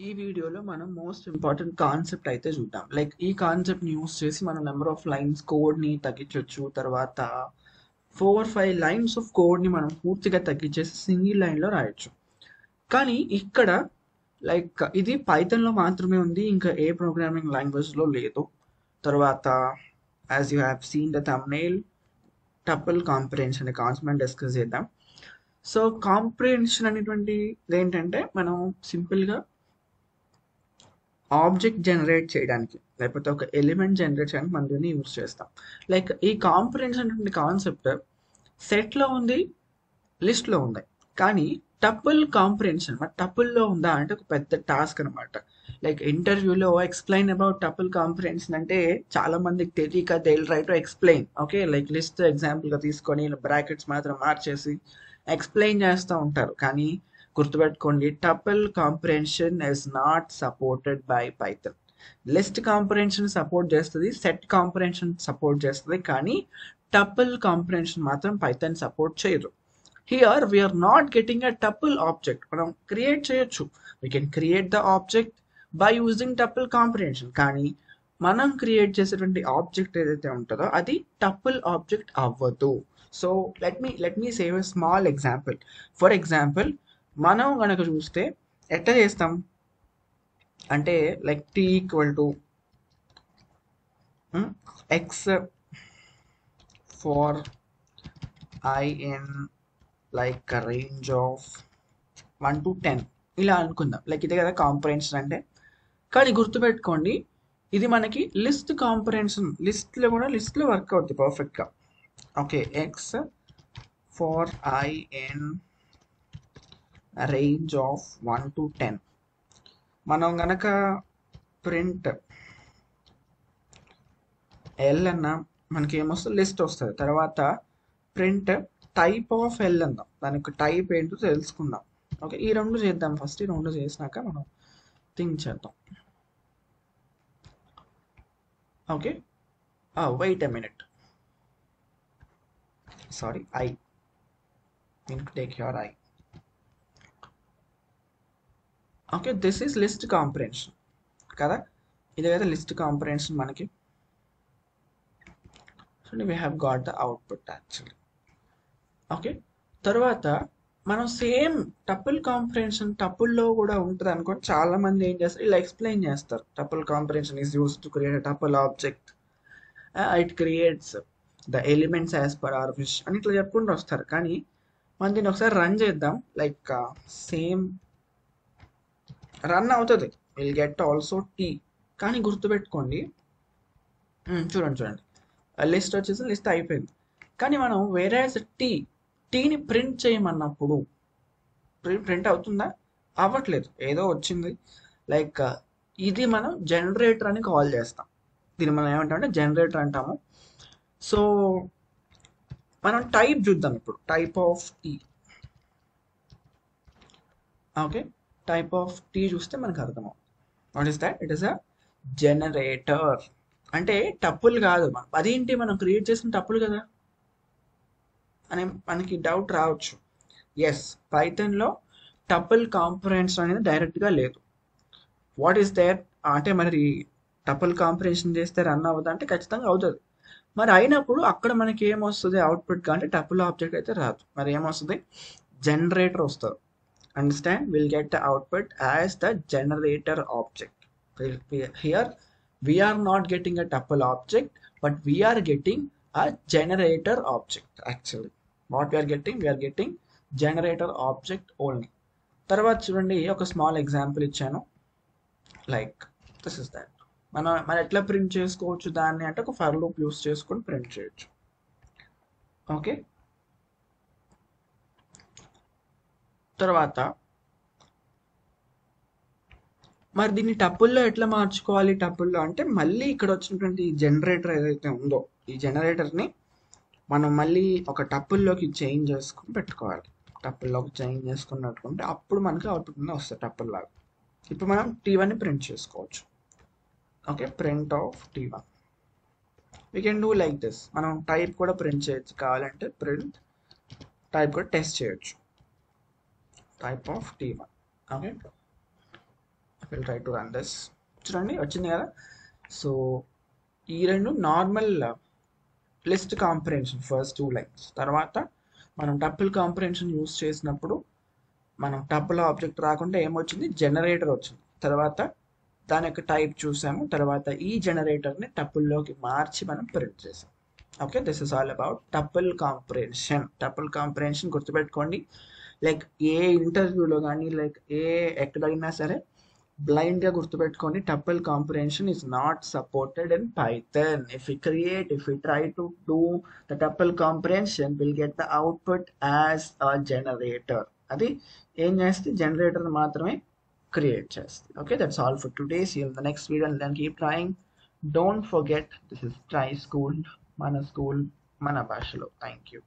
ఈ వీడియోలో మనం మోస్ట్ ఇంపార్టెంట్ కాన్సెప్ట్ అయితే చూద్దాం. లైక్ ఈ కాన్సెప్ట్ని యూస్ చేసి మనం నెంబర్ ఆఫ్ లైన్స్ కోడ్ని తగ్గించవచ్చు. తర్వాత 4-5 లైన్స్ ఆఫ్ కోడ్ని మనం పూర్తిగా తగ్గించేసి సింగిల్ లైన్లో రాయొచ్చు. కానీ ఇక్కడ లైక్ ఇది పైథాన్లో మాత్రమే ఉంది, ఇంకా ఏ ప్రోగ్రామింగ్ లాంగ్వేజ్లో లేదు. తర్వాత as you have seen the thumbnail, tuple comprehension అనే కాన్సెప్ట్ డిస్కస్ చేద్దాం. సో కాంప్రిహెన్షన్ అనేటువంటిది ఏంటంటే మనం సింపుల్గా ఆబ్జెక్ట్ జనరేట్ చేయడానికి లేకపోతే ఒక ఎలిమెంట్ జనరేట్ చేయడానికి మనం దీన్ని యూజ్ చేస్తాం. లైక్ ఈ కాంప్రిహెన్షన్ అనే కాన్సెప్ట్ సెట్లో ఉంది, లిస్ట్లో ఉంది. కానీ టపుల్ కాంప్రిహెన్షన్ మరి టపుల్లో ఉందా అంటే ఒక పెద్ద టాస్క్ అనమాట. లైక్ ఇంటర్వ్యూలో ఎక్స్ప్లెయిన్ అబౌట్ టపుల్ కాంప్రిహెన్షన్ అంటే చాలా మందికి తెలియక they will try to explain. Okay, like list ఎగ్జాంపుల్గా తీసుకొని బ్రాకెట్స్ మాత్రం మార్చేసి ఎక్స్ప్లెయిన్ చేస్తూ ఉంటారు. కానీ గుర్తుపెట్టుకోండి, tuple comprehension is not supported by python. List comprehension support చేస్తుంది, సెట్ కాంప్రిహెన్షన్ సపోర్ట్ చేస్తుంది, కానీ టపుల్ కాంప్రిహెన్షన్ మాత్రం పైథాన్ సపోర్ట్ చేయదు. Here we are not getting a tuple object. మనం క్రియేట్ చేయొచ్చు, we can create the object by using tuple comprehension. కానీ మనం create చేసేటువంటి ఆబ్జెక్ట్ ఏదైతే ఉంటుందో అది టపుల్ ఆబ్జెక్ట్ అవ్వదు. So let me save a small example. For example, మనం కనుక చూస్తే ఎట్లా చేస్తాం అంటే like t equal to x for i in like range of 1 to 10 ఇలా అనుకుందాం. లైక్ ఇదే కదా కాంప్రిహెన్షన్ అంటే. కానీ గుర్తుపెట్టుకోండి, ఇది మనకి లిస్ట్ కాంప్రిహెన్షన్, లిస్ట్లో వర్క్ అవుతుంది పర్ఫెక్ట్గా. Okay, x for i in range of 1 to 10. మనం గనక ప్రింట్ ఎల్ అన్న మనకి ఏమొస్తుంది, లిస్ట్ వస్తుంది. తర్వాత ప్రింట్ టైప్ ఆఫ్ ఎల్ అందాం, దానికి టైప్ ఏంటో తెలుసుకుందాం. ఓకే, ఈ రెండు చేద్దాం ఫస్ట్. ఈ రెండు చేసినాక మనం థింక్ చేద్దాం. Okay, wait a minute, sorry, I need to take your eye. Okay, this is list comprehension కదా, ఇదే కదా లిస్ట్ కాంప్రిహెన్షన్ మనకి. So we have got the output actually. Okay, తర్వాత మనం సేమ్ టపుల్ కాంప్రిహెన్షన్ టపుల్లో కూడా ఉంటుంది అనుకోండి. చాలా మంది ఏం చేస్తారు, ఇలా ఎక్స్ప్లెయిన్ చేస్తారు. Tuple comprehension is used to create tuple object, it creates the elements as per our wish అని ఇట్లా చెప్పుకుంటూ వస్తారు. కానీ మనం దీన్ని ఒకసారి రన్ చేద్దాం. లైక్ సేమ్ రన్ అవుతుంది, విల్ గెట్ ఆల్సో టీ. కానీ గుర్తుపెట్టుకోండి, చూడండి, లిస్ట్ వచ్చేసి లిస్ట్ అయిపోయింది. కానీ మనం వేరే టీని ప్రింట్ చేయమన్నప్పుడు ప్రింట్ అవుతుందా? అవ్వట్లేదు, ఏదో వచ్చింది. లైక్ ఇది మనం జనరేటర్ అని కాల్ చేస్తాం. దీన్ని మనం ఏమంటామంటే జనరేటర్ అంటాము. సో మనం టైప్ చూద్దాం ఇప్పుడు, type of t. Okay, type of t చూస్తే మనకు అర్థమవుతుంది. What is that? It is a generator. అంటే టప్పుల్ కాదు, అదేంటి మనం క్రియేట్ చేసిన టప్పుల్ కదా అని మనకి డౌట్ రావచ్చు. ఎస్, పైథాన్లో టపుల్ కాంప్రిహెన్షన్ అనేది డైరెక్ట్గా లేదు. వాట్ ఈస్ దేర్ అంటే మరి టపుల్ కాంప్రిహెన్షన్ చేస్తే రన్ అవ్వదు అంటే ఖచ్చితంగా అవుతుంది. మరి అయినప్పుడు అక్కడ మనకి ఏమొస్తుంది అవుట్పుట్గా అంటే టపుల్ ఆబ్జెక్ట్ అయితే రాదు. మరి ఏమొస్తుంది? జనరేటర్ వస్తుంది. Understand, we'll get the output as the generator object. Here we are not getting a tuple object, but we are getting a generator object. Actually what we are getting generator object only. తర్వాత చూడండి, ఒక small example ఇచ్చాను. Like this is that. మనం ఎట్లా print చేసుకోవచ్చు దాన్ని అంటే ఒక ఫర్ లూప్ యూస్ చేసుకొని ప్రింట్ చేయొచ్చు. ఓకే, తర్వాత మరి దీన్ని టపుల్లో ఎట్లా మార్చుకోవాలి? టపుల్లో అంటే మళ్ళీ ఇక్కడ వచ్చినటువంటి ఈ జనరేటర్ ఏదైతే ఉందో, ఈ జనరేటర్ని మనం మళ్ళీ ఒక టపుల్లోకి చేంజ్ చేసుకుని పెట్టుకోవాలి. టపుల్లోకి చేంజ్ చేసుకుని పెట్టుకుంటే అప్పుడు మనకి అవుట్పుట్ మీద వస్తుంది టపుల్ లాగా. ఇప్పుడు మనం T1ని ప్రింట్ చేసుకోవచ్చు. Okay, print of T1. We can do like this. మనం టైప్ కూడా ప్రింట్ చేయొచ్చు, కావాలంటే ప్రింట్ టైప్ కూడా టెస్ట్ చేయొచ్చు, type of T1. Okay, will try to run this. చూడండి వచ్చింది కదా. సో ఈ రెండు normal list comprehension first 2 lines. తర్వాత మనం టపుల్ కాంప్రిహెన్షన్ యూస్ చేసినప్పుడు మనం టపుల్ ఆబ్జెక్ట్ రాకుండా ఏమొచ్చింది, జనరేటర్ వచ్చింది. తర్వాత దాని యొక్క టైప్ చూసాము. తర్వాత ఈ జనరేటర్ని టపుల్లోకి మార్చి మనం ప్రింట్ చేసాం. Okay, this is all about tuple comprehension. Tuple comprehension గుర్తుపెట్టుకోండి. లైక్ ఏ ఇంటర్వ్యూలో కానీ లైక్ ఎక్కడైనా సరే బ్లైండ్గా గుర్తుపెట్టుకోండి, tuple comprehension is not supported in Python. If we try to do the tuple comprehension, we'll get the output as a generator. అది ఏం చేస్తే జనరేటర్ మాత్రమే క్రియేట్ చేస్తుంది. Okay, that's all for today. See you in the next video and then keep trying. Don't forget, this is Try School, మన school మన భాషలో. Thank you.